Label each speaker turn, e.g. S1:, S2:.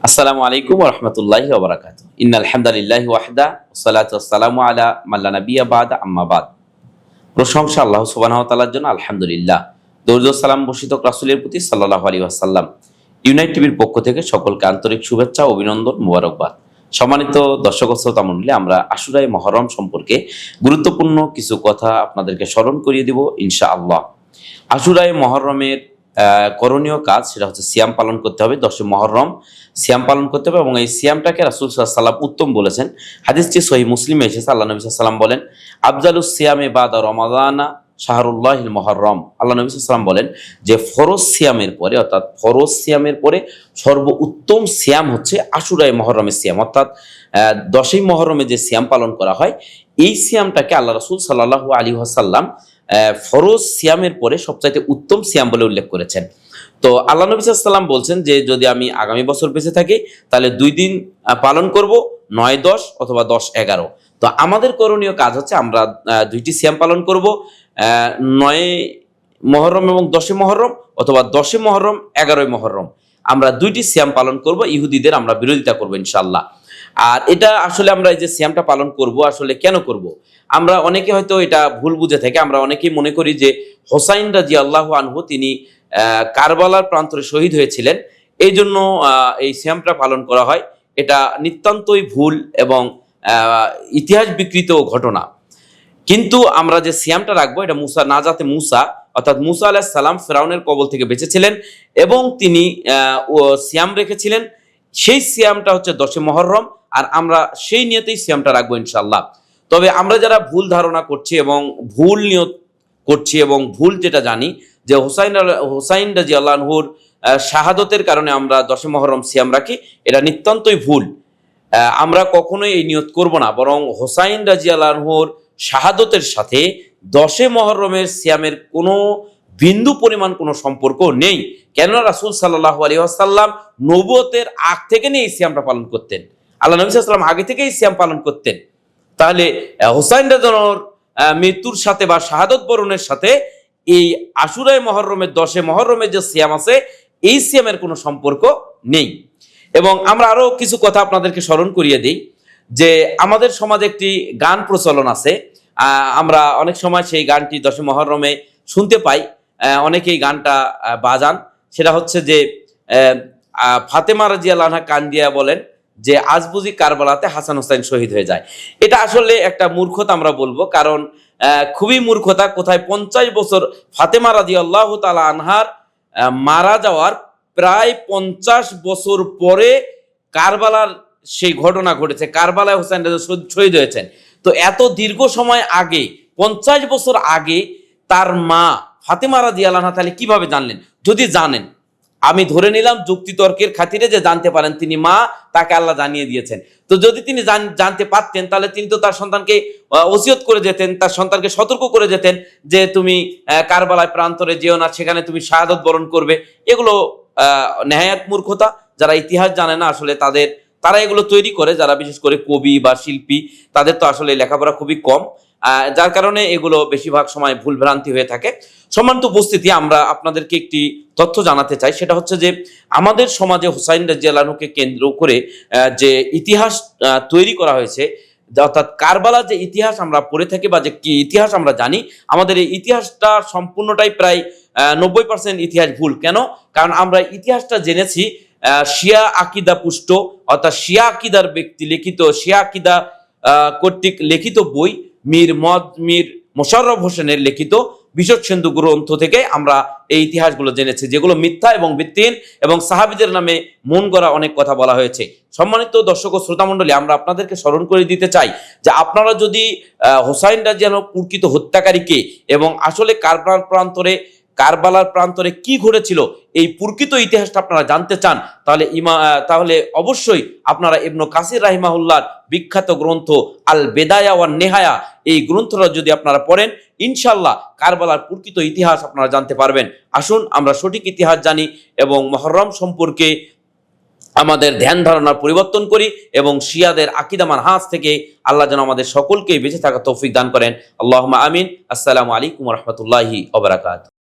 S1: আসসালামু আলাইকুম ওয়া রাহমাতুল্লাহি ওয়া বারাকাতুহু। ইন্নাল হামদালিল্লাহি ওয়াহদা ওয়াসসালাতু ওয়াসসালামু আলা মান লা নাবিয়্যা বা'দা আম্মা বা'দ। প্রশংসা আল্লাহ সুবহানাহু ওয়া তাআলার জন্য, আলহামদুলিল্লাহ। দরুদ ও সালাম বর্ষিত রাসূলের প্রতি সাল্লাল্লাহু আলাইহি ওয়াসাল্লাম। ইউনাইট টিভির পক্ষ থেকে সকলকে আন্তরিক শুভেচ্ছা, অভিনন্দন, মোবারকবাদ। সম্মানিত দর্শক ও শ্রোতা মণ্ডলী, আমরা আশুরায়ে মুহররম সম্পর্কে গুরুত্বপূর্ণ কিছু কথা আপনাদেরকে স্মরণ করিয়ে দিব ইনশাআল্লাহ। আশুরায়ে মুহররমের করণীয় কাজ সেটা হচ্ছে সিয়াম পালন করতে হবে। 10 মুহররম সিয়াম পালন করতে হবে এবং এই সিয়ামটাকে রাসূল সাল্লাল্লাহু আলাইহি ওয়াসাল্লাম উত্তম বলেছেন। হাদিসটি সহিহ মুসলিমে এসেছে। আল্লাহ নবী সাল্লাল্লাহু আলাইহি ওয়াসাল্লাম বলেন, আফজালুস সিয়ামে বাদা রমাদানা শাহরুল্লাহিল মুহররম। আল্লাহ নবী সাল্লাল্লাহু আলাইহি ওয়াসাল্লাম বলেন যে ফরজ সিয়ামের পরে, অর্থাৎ ফরজ সিয়ামের পরে সর্বোত্তম সিয়াম হচ্ছে আশুরায়ে মুহররমের সিয়াম, অর্থাৎ 10ই মুহররমে যে সিয়াম পালন করা হয়, এই সিয়ামটাকে আল্লাহ রাসূল সাল্লাল্লাহু আলাইহি ওয়াসাল্লাম ফরজ সিয়ামের পরে সবচাইতে উত্তম সিয়াম বলে উল্লেখ করেছেন। তো আল্লাহ নবী সাল্লাল্লাহু আলাইহি ওয়াসাল্লাম বলছেন যে যদি আমি আগামী বছর বেঁচে থাকি তাহলে 2 দিন পালন করব, 9-10 অথবা 10-11। তো আমাদের করণীয় কাজ হচ্ছে আমরা 2টি সিয়াম পালন করব, 9 মুহররম এবং 10 মুহররম, অথবা 10 মুহররম 11 মুহররম। আমরা 2টি সিয়াম পালন করব, ইহুদিদের আমরা বিরোধিতা করব ইনশাআল্লাহ। আর এটা আসলে আমরা এই যে সিয়ামটা পালন করব আসলে কেন করব, আমরা অনেকে হয়তো এটা ভুল বুঝে থাকি। আমরা অনেকেই মনে করি যে হোসাইন রাদিয়াল্লাহু আনহু তিনি কারবালার প্রান্তরে শহীদ হয়েছিলেন, এই জন্য এই সিয়ামটা পালন করা হয়। এটা নিতান্তই ভুল এবং ইতিহাস বিকৃত ঘটনা। কিন্তু আমরা যে সিয়ামটা রাখবো এটা নাজাতে মুসা, অর্থাৎ মুসা আলাইহিস সালাম ফেরাউনের কবল থেকে বেঁচেছিলেন এবং তিনি সিয়াম রেখেছিলেন। সেই সিয়ামটা হচ্ছে 10 মুহররম, আর আমরা সেই নিয়তেই সিয়ামটা রাখবো ইনশাআল্লাহ। তবে আমরা যারা ভুল ধারণা করছি এবং ভুল নিয়ত করছি এবং ভুল যেটা জানি যে হোসাইন রাদিয়াল্লাহু আনহুর শাহাদতের কারণে আমরা 10 মুহররম সিয়াম রাখি, এটা নিতান্তই ভুল। আমরা কখনোই এই নিয়ত করব না, বরং হোসাইন রাদিয়াল্লাহু আনহুর শাহাদতের সাথে 10 মুহররমের সিয়ামের কোনো বিন্দু পরিমাণ কোনো সম্পর্ক নেই। কেননা রাসূল সাল্লাল্লাহু আলাইহি ওয়াসাল্লাম নবুয়তের আগ থেকে নিয়ে এই সিয়ামটা পালন করতেন। আল্লাহ নবী সাল্লাল্লাহু আলাইহি ওয়াসাল্লাম আগে থেকেই সিয়াম পালন করতেন। তাহলে হোসাইন রাদিয়াল্লাহু আনহুর মৃত্যুর সাথে বা শাহাদত বরণের সাথে এই আশুরায়ে মুহররমের 10 মুহররমের যে সিয়াম আছে, এই সিয়ামের কোনো সম্পর্ক নেই। এবং আমরা আরো কিছু কথা আপনাদেরকে স্মরণ করিয়ে দিই যে আমাদের সমাজে একটি গান প্রচলন আছে। আমরা অনেক সময় সেই গানটি 10 মুহররমে শুনতে পাই, অনেকেই গানটা বাজান। সেটা হচ্ছে যে ফাতেমা রাদিয়াল্লাহু আনহা কান দিয়া বলেন যে আজ বুঝি কারবালাতে হাসান হোসেন শহীদ হয়ে যায়। এটা আসলে একটা মূর্খতা আমরা বলবো, কারণ খুবই মূর্খতা। কোথায় 50 বছর ফাতেমা রাদিয়াল্লাহু তাআলা আনহার মারা যাওয়ার প্রায় 50 বছর পরে কারবালার সেই ঘটনা ঘটেছে, কারবালায় হোসেন শহীদ হয়েছেন। তো এত দীর্ঘ সময় আগে, 50 বছর আগে তার মা ফাতেমা রাদিয়াল্লাহু আনহা তাহলে কিভাবে জানলেন? যদি জানেন, আমি ধরে নিলাম যুক্তিতর্কের খাতিরে যে জানতে পারেন তিনি মা, তাকে আল্লাহ জানিয়ে দিয়েছেন। তো যদি তিনি জানতে পারতেন তাহলে তিনি তো তার সন্তানকে ওসিয়ত করে যেতেন, তার সন্তানকে সতর্ক করে যেতেন যে তুমি কারবালায় প্রান্তরে যেও না, সেখানে তুমি শাহাদত বরণ করবে। এগুলো নেহায়াত মূর্খতা। যারা ইতিহাস জানে না আসলে তারা এগুলো তৈরি করে, যারা বিশেষ করে কবি বা শিল্পী, তাদের তো আসলে লেখাপড়া খুবই কম, যার কারণে এগুলো বেশিরভাগ সময় ভুল ভ্রান্তি হয়ে থাকে। সম্মানিত উপস্থিতি, আমরা আপনাদেরকে একটি তথ্য জানাতে চাই। সেটা হচ্ছে যে আমাদের সমাজে হোসাইন রাদিয়াল্লাহু আনহুকে কেন্দ্র করে যে ইতিহাস তৈরি করা হয়েছে, অর্থাৎ কারবালার যে ইতিহাস আমরা পড়ে থাকি বা যে কি ইতিহাস আমরা জানি, আমাদের এই ইতিহাসটা সম্পূর্ণটাই প্রায় 90% ইতিহাস ভুল। কেন? কারণ আমরা ইতিহাসটা জেনেছি শিয়া আকিদা পুষ্ট, অর্থাৎ শিয়া আকিদার ব্যক্তি লিখিত, শিয়া আকিদা কর্তৃক লিখিত বই মীর মোশাররফ হোসেনের লিখিত বিশদ সিন্ধু গ্রন্থ থেকে আমরা এই ইতিহাসগুলো জেনেছি, যেগুলো মিথ্যা এবং ভিত্তিহীন এবং সাহাবীদের নামে মন গড়া অনেক কথা বলা হয়েছে। সম্মানিত দর্শক ও শ্রোতা মণ্ডলী, আমরা আপনাদেরকে স্মরণ করে দিতে চাই যে আপনারা যদি হোসাইন রাদিয়াল্লাহু আনহু প্রকৃত হত্যাকারীকে এবং আসলে কারবালার প্রান্তরে কি ঘটেছিল এই প্রকৃত ইতিহাসটা আপনারা জানতে চান, তাহলে অবশ্যই আপনারা ইবনে কাসির রাহিমাহুল্লাহর বিখ্যাত গ্রন্থ আল বেদায়া ওয়ান নেহায়া, এই গ্রন্থটা যদি আপনারা পড়েন, ইনশাআল্লাহ কারবালার প্রকৃত ইতিহাস আপনারা জানতে পারবেন। আসুন আমরা সঠিক ইতিহাস জানি এবং মুহররম সম্পর্কে আমাদের ধ্যান ধারণার পরিবর্তন করি এবং শিয়াদের আকীদা মানহাজ থেকে আল্লাহ যেন আমাদের সকলকে বেঁচে থাকার তৌফিক দান করেন। আল্লাহুম্মা আমিন। আসসালামু আলাইকুম ওয়া রাহমাতুল্লাহি ওয়া বারাকাতুহু।